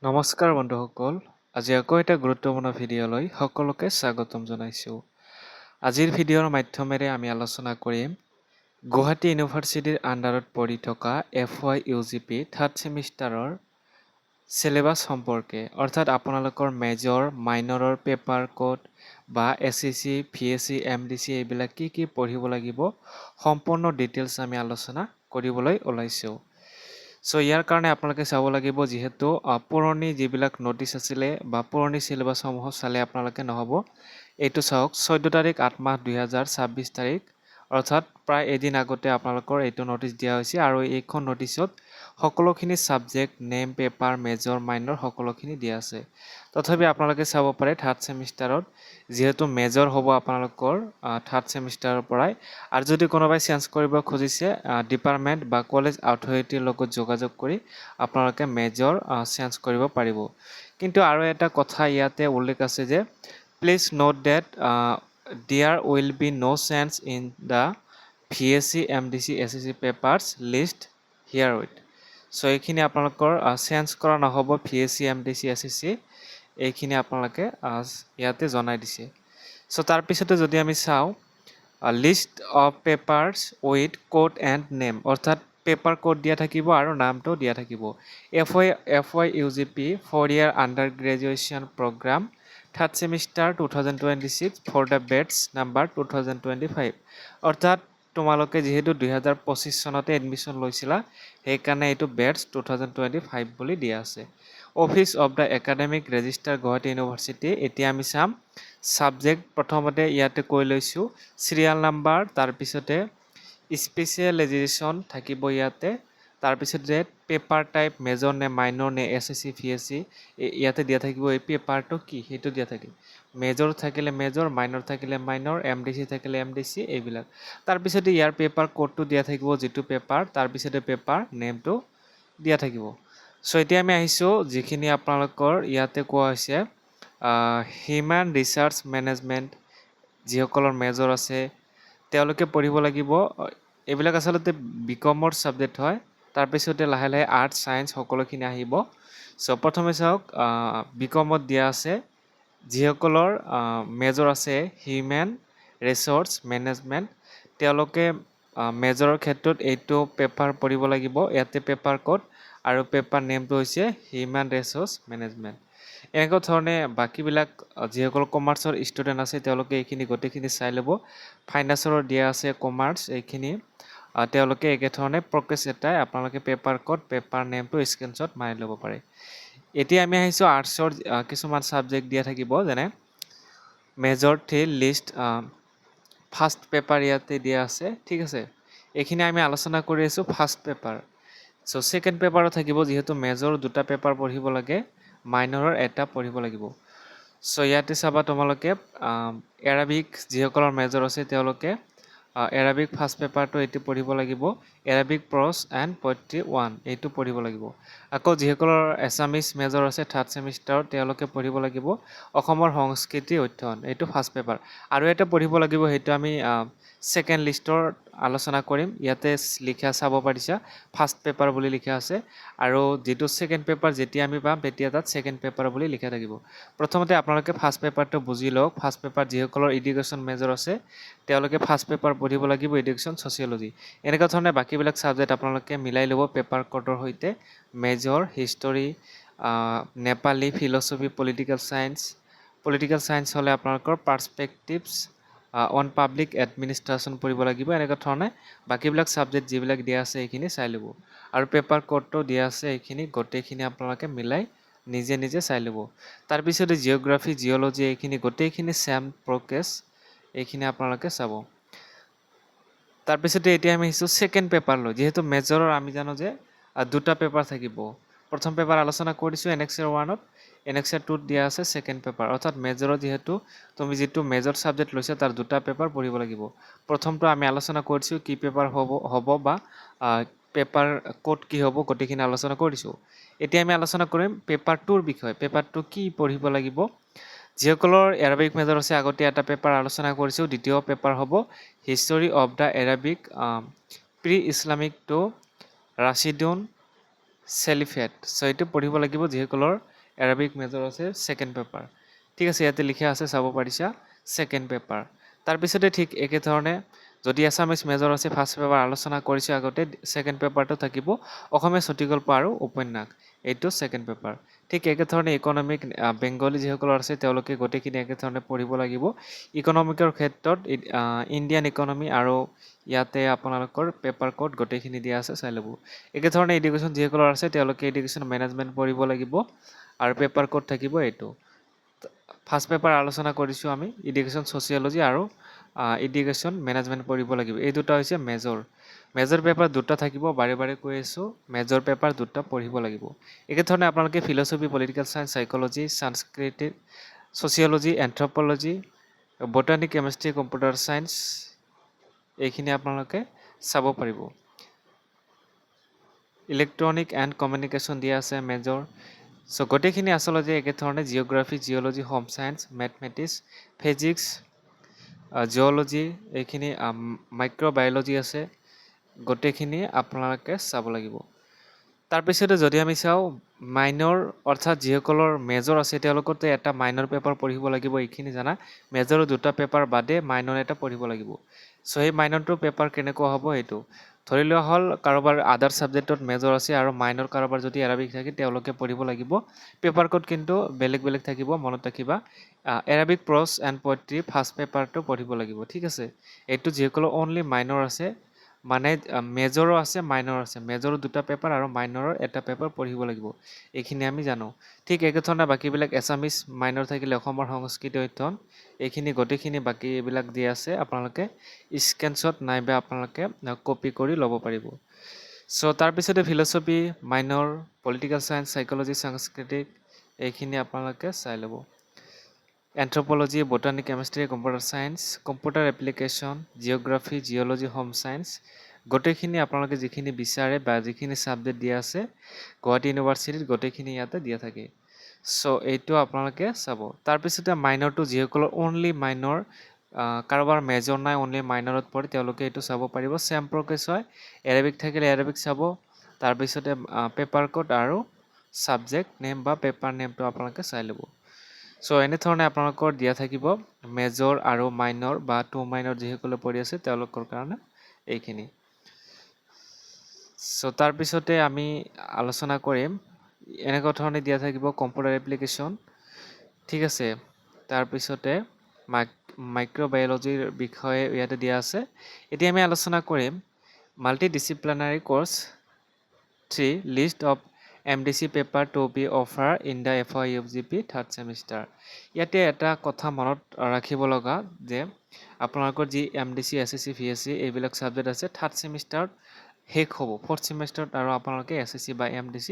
নমস্কাৰ বন্ধুসকল, আজি আকৌ এটা গুৰুত্বপূৰ্ণ ভিডিঅ'লৈ সকলোকে স্বাগতম জনাইছোঁ। আজিৰ ভিডিঅ'ৰ মাধ্যমেৰে আমি আলোচনা কৰিম গুৱাহাটী ইউনিভাৰ্চিটিৰ আণ্ডাৰত পৰি থকা FY/UGP থাৰ্ড ছেমিষ্টাৰৰ চিলেবাছ সম্পৰ্কে, অৰ্থাৎ আপোনালোকৰ মেজৰ, মাইনৰৰ পেপাৰ কোড বা SEC, VSC, MDC এইবিলাক কি পঢ়িব লাগিব সম্পূৰ্ণ ডিটেইলছ আমি আলোচনা কৰিবলৈ ওলাইছোঁ। চ' ইয়াৰ কাৰণে আপোনালোকে চাব লাগিব যিহেতু পুৰণি যিবিলাক নটিচ আছিলে বা পুৰণি চিলেবাছসমূহ চালে আপোনালোকে নহ'ব। এইটো চাওক 14 তাৰিখ 8 মাহ 2026 তাৰিখ, অৰ্থাৎ প্ৰায় এদিন আগতে আপোনালোকৰ এইটো নটিচ দিয়া হৈছে আৰু এইখন নটিচত সকলোখিনি subject, name, paper, major, minor সকলোখিনি দিয়া আছে। তথাপি আপোনালোকে চাব পাৰে থাৰ্ড ছেমিষ্টাৰত যিহেতু মেজৰ হ'ব আপোনালোকৰ থাৰ্ড ছেমিষ্টাৰৰ পৰাই, আৰু যদি কোনোবাই চেঞ্জ কৰিব খুজিছে ডিপাৰ্টমেণ্ট বা কলেজ অথৰিটিৰ লগত যোগাযোগ কৰি আপোনালোকে মেজৰ চেঞ্জ কৰিব পাৰিব। কিন্তু আৰু এটা কথা ইয়াতে উল্লেখ আছে যে please note that there will be no' change in the VSC, MDC, SEC papers list here with. So' এইখিনি আপোনালোকৰ চেঞ্জ কৰা নহ'ব। VSC, MDC, SEC এইখিনি আপোনালোকে ইয়াতে জনাই দিছে। চ' তাৰপিছতে যদি আমি চাওঁ list of papers with code and name, অৰ্থাৎ পেপাৰ কোড দিয়া থাকিব আৰু নামটো দিয়া থাকিব। FY/UGP 4 year under graduation programme third semester 2026 for the batch number 2025, অৰ্থাৎ তোমালোকে যিহেতু 2025 চনতে এডমিশ্যন লৈছিলা, সেইকাৰণে এইটো বেটছ 2025 বুলি দিয়া আছে। Office of the academic register Guwahati university. এতিয়া আমি চাম ছাবজেক্ট, প্ৰথমতে ইয়াতে কৈ লৈছোঁ চিৰিয়েল নাম্বাৰ, তাৰপিছতে স্পেচিয়েলাইজেশ্যন থাকিব ইয়াতে, তাৰপিছতে পেপাৰ টাইপ, মেজৰ নে মাইনৰ নে SEC, VSC ইয়াতে দিয়া থাকিব। এই পেপাৰটো কি সেইটো দিয়া থাকিব। মেজৰ থাকিলে মেজৰ, মাইনৰ থাকিলে মাইনৰ, MDC থাকিলে MDC এইবিলাক। তাৰপিছতে ইয়াৰ পেপাৰ কোডটো দিয়া থাকিব যিটো পেপাৰ, তাৰপিছতে পেপাৰ নেমটো দিয়া থাকিব। চ' এতিয়া আমি আহিছোঁ যিখিনি আপোনালোকৰ ইয়াতে কোৱা হৈছে হিউমেন ৰিচাৰ্চ মেনেজমেণ্ট, যিসকলৰ মেজৰ আছে তেওঁলোকে পঢ়িব লাগিব। এইবিলাক আচলতে BCom ছাবজেক্ট হয়। তাৰপিছতে লাহে লাহে আৰ্টছ, ছায়েন্স সকলোখিনি আহিব। চ' প্ৰথমে চাওক BCom দিয়া আছে যিসকলৰ মেজৰ আছে হিউমেন ৰিচোৰ্চ মেনেজমেণ্ট, তেওঁলোকে মেজৰৰ ক্ষেত্ৰত এইটো পেপাৰ পঢ়িব লাগিব। ইয়াতে পেপাৰ কোড আৰু পেপাৰ নেমটো হৈছে হিউমেন ৰিচোৰ্চ মেনেজমেণ্ট। এনেকুৱা ধৰণে বাকীবিলাক যিসকল কমাৰ্চৰ ষ্টুডেণ্ট আছে তেওঁলোকে এইখিনি গোটেইখিনি চাই ল'ব। ফাইনেন্সৰ দিয়া আছে কমাৰ্চ, এইখিনি তেওঁলোকে একেধৰণে প্ৰগ্ৰেছ এটাই আপোনালোকে পেপাৰ কোড, পেপাৰ নেমটো স্ক্ৰীনশ্বট মাৰি ল'ব পাৰে। এতিয়া আমি আহিছোঁ আৰ্টছৰ কিছুমান ছাবজেক্ট দিয়া থাকিব, যেনে major three list first paper ইয়াতে দিয়া আছে, ঠিক আছে। এইখিনি আমি আলোচনা কৰি আছোঁ ফাৰ্ষ্ট পেপাৰ। চ' ছেকেণ্ড পেপাৰত থাকিব যিহেতু মেজৰ 2টা পেপাৰ পঢ়িব লাগে, মাইনৰৰ এটা পঢ়িব লাগিব। চ' ইয়াতে চাবা তোমালোকে এৰাবিক যিসকলৰ মেজৰ আছে তেওঁলোকে এৰাবিক ফাৰ্ষ্ট পেপাৰটো এইটো পঢ়িব লাগিব। এৰাবিক প্ৰছ এণ্ড পয়েট্ৰি 1 এইটো পঢ়িব লাগিব। আকৌ যিসকলৰ এছামিছ মেজৰ আছে থাৰ্ড ছেমিষ্টাৰত তেওঁলোকে পঢ়িব লাগিব অসমৰ সংস্কৃতি অধ্যয়ন, এইটো ফাৰ্ষ্ট পেপাৰ। আৰু এটা পঢ়িব লাগিব, সেইটো আমি ছেকেণ্ড লিষ্টৰ আলোচনা কৰিম। ইয়াতে লিখা চাব পাৰিছা ফাৰ্ষ্ট পেপাৰ বুলি লিখা আছে, আৰু যিটো ছেকেণ্ড পেপাৰ যেতিয়া আমি পাম তেতিয়া তাত ছেকেণ্ড পেপাৰ বুলি লিখা থাকিব। প্ৰথমতে আপোনালোকে ফাৰ্ষ্ট পেপাৰটো বুজি লওক। ফাৰ্ষ্ট পেপাৰ যিসকলৰ এডুকেশ্যন মেজৰ আছে তেওঁলোকে ফাৰ্ষ্ট পেপাৰ পঢ়িব লাগিব এডুকেশ্যন ছ'চিয়লজি। এনেকুৱা ধৰণে বাকীবিলাক ছাবজেক্ট আপোনালোকে মিলাই ল'ব পেপাৰ কোডৰ সৈতে। Major history, Nepali, philosophy, political science হ'লে আপোনালোকৰ পাৰ্চপেক্টিভছ অন পাব্লিক এডমিনিষ্ট্ৰেশ্যন পঢ়িব লাগিব। এনেকুৱা ধৰণে বাকীবিলাক ছাবজেক্ট যিবিলাক দিয়া আছে এইখিনি চাই ল'ব, আৰু পেপাৰ কোডটো দিয়া আছে এইখিনি গোটেইখিনি আপোনালোকে মিলাই নিজে নিজে চাই ল'ব। তাৰপিছতে জিঅ'গ্ৰাফী, জিঅ'লজি এইখিনি গোটেইখিনি ছেম প্ৰকেছ, এইখিনি আপোনালোকে চাব। তাৰপিছতে এতিয়া আমি আহিছোঁ ছেকেণ্ড পেপাৰলৈ। যিহেতু মেজৰৰ আমি জানো যে 2টা পেপাৰ থাকিব। প্ৰথম পেপাৰ আলোচনা কৰিছোঁ Annexure 1ত, Annexure 2ত দিয়া আছে ছেকেণ্ড পেপাৰ, অৰ্থাৎ মেজৰৰ যিহেতু তুমি যিটো মেজৰ ছাবজেক্ট লৈছা তাৰ 2টা পেপাৰ পঢ়িব লাগিব। প্ৰথমটো আমি আলোচনা কৰিছোঁ কি পেপাৰ হ'ব বা পেপাৰ কোড কি হ'ব, গোটেইখিনি আলোচনা কৰিছোঁ। এতিয়া আমি আলোচনা কৰিম পেপাৰ 2ৰ বিষয়ে। পেপাৰ 2 কি পঢ়িব লাগিব। যিসকলৰ এৰাবিক মেজৰ আছে আগতে এটা পেপাৰ আলোচনা কৰিছোঁ, দ্বিতীয় পেপাৰ হ'ব history of the Arabic pre Islamic to Rashidun caliphate. So' এইটো পঢ়িব লাগিব যিসকলৰ এৰাবিক মেজৰ আছে ছেকেণ্ড পেপাৰ। ঠিক আছে, ইয়াতে লিখা আছে চাব পাৰিছা ছেকেণ্ড পেপাৰ। তাৰপিছতে ঠিক একেধৰণে যদি এছামিছ মেজৰ আছে ফাৰ্ষ্ট পেপাৰ আলোচনা কৰিছোঁ আগতে, ছেকেণ্ড পেপাৰটো থাকিব অসমীয়া চুটিগল্প আৰু উপন্যাস, এইটো ছেকেণ্ড পেপাৰ। ঠিক একেধৰণে ইকনমিক বেংগলী যিসকলৰ আছে তেওঁলোকে গোটেইখিনি একেধৰণে পঢ়িব লাগিব। ইকনমিকৰ ক্ষেত্ৰত ইণ্ডিয়ান ইকনমি আৰু ইয়াতে আপোনালোকৰ পেপাৰ কোড গোটেইখিনি দিয়া আছে, চাই ল'ব। একেধৰণে এডুকেশ্যন যিসকলৰ আছে তেওঁলোকে এডুকেশ্যন মেনেজমেণ্ট পঢ়িব লাগিব আৰু পেপাৰ কোড থাকিব এইটো। ফাৰ্ষ্ট পেপাৰ আলোচনা কৰিছোঁ আমি এডুকেশ্যন ছ'চিয়লজি আৰু এডুকেশ্যন মেনেজমেণ্ট পঢ়িব লাগিব। এই দুটা হৈছে মেজৰ। মেজৰ পেপাৰ দুটা থাকিব, বাৰে বাৰে কৈ আছোঁ মেজৰ পেপাৰ দুটা পঢ়িব লাগিব। একেধৰণে আপোনালোকে ফিলচফি, পলিটিকেল চায়েন্স, সাইক'লজি, সাংস্কৃতিক, sociology, anthropology, botany, chemistry, computer science এইখিনি আপোনালোকে চাব পাৰিব। ইলেক্ট্ৰনিক এণ্ড কমিউনিকেশ্যন দিয়া আছে মেজৰ। চ' গোটেইখিনি আচলতে একেধৰণে geography, geology, home science, mathematics, physics, geology, এইখিনি মাইক্ৰ'বায়'লজি আছে, গোটেইখিনি আপোনালোকে চাব লাগিব। তাৰপিছতে যদি আমি চাওঁ মাইনৰ, অৰ্থাৎ যিসকলৰ মেজৰ আছে তেওঁলোকতে এটা মাইনৰ পেপাৰ পঢ়িব লাগিব, এইখিনি জানা। মেজৰৰ দুটা পেপাৰ বাদে মাইনৰ এটা পঢ়িব লাগিব। চ' সেই মাইনৰটোৰ পেপাৰ কেনেকুৱা হ'ব এইটো ধৰি লোৱা হ'ল, কাৰোবাৰ আদাৰ ছাবজেক্টত মেজৰ আছে আৰু মাইনৰ কাৰোবাৰ যদি এৰাবিক থাকে তেওঁলোকে পঢ়িব লাগিব। পেপাৰ কোড কিন্তু বেলেগ বেলেগ থাকিব, মনত ৰাখিবা। Arabic prose and poetry first পেপাৰটো পঢ়িব লাগিব, ঠিক আছে। এইটো যিসকলৰ অনলি মাইনৰ আছে, মানে মেজৰো আছে মাইনৰ আছে, মেজৰৰ দুটা পেপাৰ আৰু মাইনৰৰ এটা পেপাৰ পঢ়িব লাগিব, এইখিনি আমি জানো। ঠিক একেধৰণে বাকীবিলাক এছামিছ মাইনৰ থাকিলে অসমৰ সংস্কৃতি অধ্যয়ন, এইখিনি গোটেইখিনি বাকী এইবিলাক দিয়া আছে, আপোনালোকে স্ক্ৰীনশ্বট নাইবা আপোনালোকে কপি কৰি ল'ব পাৰিব। চ' তাৰপিছতে philosophy minor, political science, psychology, সাংস্কৃতিক এইখিনি আপোনালোকে চাই ল'ব। Anthropology, botany, chemistry, computer science, computer application, geography, geology, home science গোটেইখিনি আপোনালোকে যিখিনি বিচাৰে বা যিখিনি ছাবজেক্ট দিয়া আছে গুৱাহাটী ইউনিভাৰ্চিটিত গোটেইখিনি ইয়াতে দিয়া থাকে। চ' এইটো আপোনালোকে চাব। তাৰপিছতে মাইনৰটো যিসকলৰ অনলি মাইনৰ, কাৰোবাৰ মেজৰ নাই অনলি মাইনৰত পঢ়ে তেওঁলোকে এইটো চাব পাৰিব। চেম প্ৰকেচ হয়, এৰাবিক থাকিলে এৰাবিক চাব, তাৰপিছতে পেপাৰ কোড আৰু ছাবজেক্ট নেম বা পেপাৰ নেমটো আপোনালোকে চাই ল'ব। চ' এনেধৰণে আপোনালোকৰ দিয়া থাকিব মেজৰ আৰু মাইনৰ বা টু মাইনৰ যিসকলে পঢ়ি আছে তেওঁলোকৰ কাৰণে এইখিনি। চ' তাৰপিছতে আমি আলোচনা কৰিম, এনেকুৱা ধৰণে দিয়া থাকিব কম্পিউটাৰ এপ্লিকেশ্যন, ঠিক আছে। তাৰপিছতে মাইক্ৰ'বায়'লজিৰ বিষয়ে ইয়াতে দিয়া আছে। এতিয়া আমি আলোচনা কৰিম multidisciplinary course 3 list of MDC paper to be offer in the FYUGP third semester. ইয়াতে এটা কথা মনত ৰাখিব লগা যে আপোনালোকৰ যি MDC, SSC, VSC এইবিলাক ছাবজেক্ট আছে থাৰ্ড ছেমিষ্টাৰত শেষ হ'ব, ফ'ৰ্থ ছেমিষ্টাৰত আৰু আপোনালোকে SSC বা MDC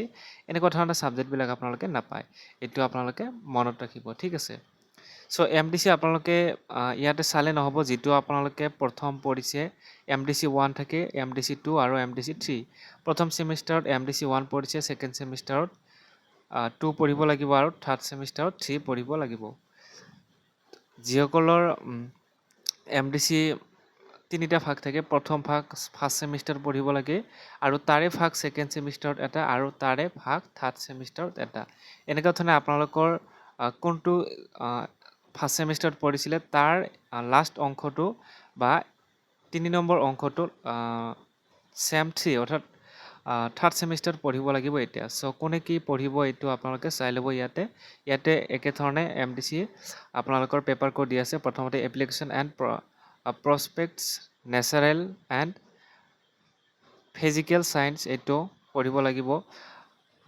এনেকুৱা ধৰণৰ ছাবজেক্টবিলাক আপোনালোকে নাপায়, এইটো আপোনালোকে মনত ৰাখিব, ঠিক আছে। চ' MDC আপোনালোকে ইয়াতে চালে নহ'ব, যিটো আপোনালোকে প্ৰথম পঢ়িছে MDC 1 থাকে, MDC 2 আৰু MDC 3। প্ৰথম ছেমিষ্টাৰত MDC 1 পঢ়িছে, ছেকেণ্ড ছেমিষ্টাৰত 2 পঢ়িব লাগিব আৰু থাৰ্ড ছেমিষ্টাৰত 3 পঢ়িব লাগিব। যিসকলৰ MDC তিনিটা ভাগ থাকে, প্ৰথম ভাগ ফাৰ্ষ্ট ছেমিষ্টাৰ পঢ়িব লাগে আৰু তাৰে ভাগ ছেকেণ্ড ছেমিষ্টাৰত এটা আৰু তাৰে ভাগ থাৰ্ড ছেমিষ্টাৰত এটা। এনেকুৱা ধৰণে আপোনালোকৰ কোনটো ফাৰ্ষ্ট ছেমিষ্টাৰত পঢ়িছিলে তাৰ লাষ্ট অংশটো বা 3 নম্বৰ অংশটো ছেম 3 অৰ্থাৎ থাৰ্ড ছেমিষ্টাৰত পঢ়িব লাগিব এতিয়া। চ' কোনে কি পঢ়িব এইটো আপোনালোকে চাই ল'ব ইয়াতে একেধৰণে MDC আপোনালোকৰ পেপাৰ কোড দি আছে। প্ৰথমতে application and prospects, natural and physical science এইটো পঢ়িব লাগিব,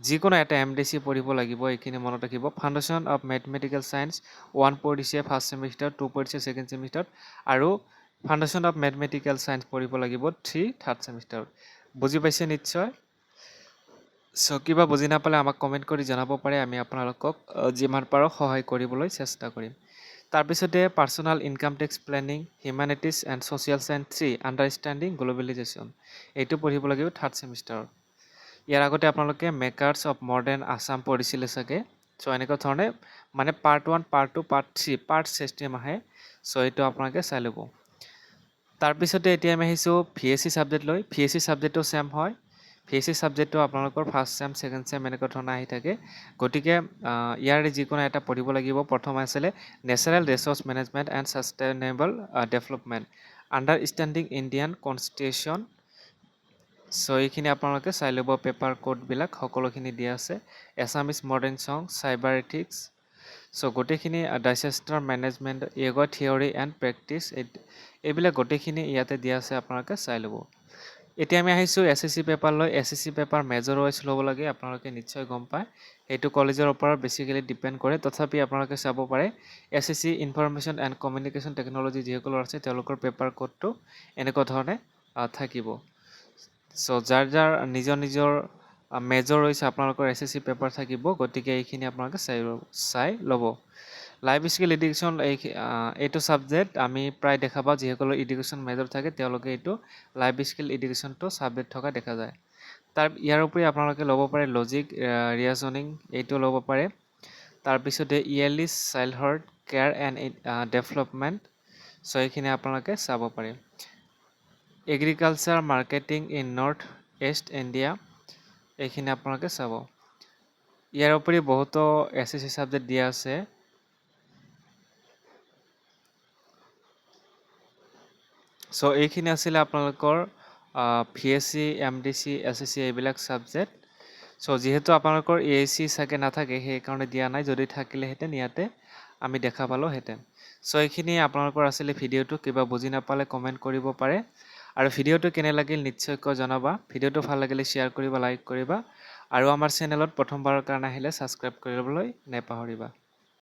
যিকোনো এটা MDC পঢ়িব লাগিব, এইখিনি মনত ৰাখিব। ফাউণ্ডেশ্যন অফ মেথমেটিকেল চায়েন্স 1 পঢ়িছে ফাৰ্ষ্ট ছেমিষ্টাৰ, 2 পঢ়িছে ছেকেণ্ড ছেমিষ্টাৰত আৰু ফাউণ্ডেশ্যন অফ মেথমেটিকেল চায়েন্স পঢ়িব লাগিব 3 থাৰ্ড ছেমিষ্টাৰত। বুজি পাইছে নিশ্চয়। চ' কিবা বুজি নাপালে আমাক কমেণ্ট কৰি জনাব পাৰে, আমি আপোনালোকক যিমান পাৰোঁ সহায় কৰিবলৈ চেষ্টা কৰিম। তাৰপিছতে personal income tax planning, humanities and social science 3 understanding globalisation এইটো পঢ়িব লাগিব থাৰ্ড ছেমিষ্টাৰত। ইয়াৰ আগতে আপোনালোকে মেকাৰ্ছ অফ মডাৰ্ণ আছাম পঢ়িছিলে চাগে। চ' এনেকুৱা ধৰণে মানে part 1, part 2, part 3 part system আহে। চ' এইটো আপোনালোকে চাই ল'ব। তাৰপিছতে এতিয়া আমি আহিছোঁ VSC ছাবজেক্ট লৈ। VSC ছাবজেক্টটো ছেম হয়, VSC ছাবজেক্টটো আপোনালোকৰ ফাৰ্ষ্ট চেম ছেকেণ্ড চেম এনেকুৱা ধৰণৰ আহি থাকে গতিকে ইয়াৰে যিকোনো এটা পঢ়িব লাগিব প্ৰথম আছিলে natural resource management and sustainable development understanding Indian constitution চ' এইখিনি আপোনালোকে চাই ল'ব পেপাৰ কোডবিলাক সকলোখিনি দিয়া আছে Assamese modern song cyber ethics চ' গোটেইখিনি disaster management yoga theory and practice এইবিলাক গোটেইখিনি ইয়াতে দিয়া আছে আপোনালোকে চাই ল'ব এতিয়া আমি আহিছোঁ SSC পেপাৰ লৈ SSC পেপাৰ মেজৰ ৱাইজ ল'ব লাগে আপোনালোকে নিশ্চয় গম পায় সেইটো কলেজৰ ওপৰত বেছিকেলি ডিপেণ্ড কৰে তথাপি আপোনালোকে চাব পাৰে SSC information and communication technology যিসকলৰ আছে তেওঁলোকৰ পেপাৰ কোডটো এনেকুৱা ধৰণে থাকিব চ' যাৰ নিজৰ মেজৰ হৈছে আপোনালোকৰ SSC পেপাৰ থাকিব গতিকে এইখিনি আপোনালোকে চাই ল'ব লাইফ স্কিল এডুকেশ্যন এইটো ছাবজেক্ট আমি প্ৰায় দেখা পাওঁ যিসকলৰ এডুকেশ্যন মেজৰ থাকে তেওঁলোকে এইটো লাইফ স্কিল এডুকেশ্যনটো ছাবজেক্ট থকা দেখা যায় ইয়াৰ উপৰি আপোনালোকে ল'ব পাৰে লজিক ৰিজনিং এইটো ল'ব পাৰে তাৰপিছতে early childhood care and development চ' এইখিনি আপোনালোকে চাব পাৰে agriculture marketing in north east India এইখিনি আপোনালোকে চাব ইয়াৰ উপৰি বহুতো SSC ছাবজেক্ট দিয়া আছে চ' এইখিনি আছিলে আপোনালোকৰ VSC MDC SSC এইবিলাক ছাবজেক্ট চ' যিহেতু আপোনালোকৰ ASC চাগে নাথাকে সেইকাৰণে দিয়া নাই যদি থাকিলেহেঁতেন ইয়াতে আমি দেখা পালোহেঁতেন চ' এইখিনি আপোনালোকৰ আছিলে ভিডিঅ'টো কিবা বুজি নাপালে কমেণ্ট কৰিব পাৰে আৰু ভিডিঅ'টো কেনে লাগিল নিশ্চয়কৈ জনাবা ভিডিঅ'টো ভাল লাগিলে শ্বেয়াৰ কৰিবা লাইক কৰিবা আৰু আমাৰ চেনেলত প্ৰথমবাৰৰ কাৰণে আহিলে ছাবস্ক্ৰাইব কৰিবলৈ নেপাহৰিবা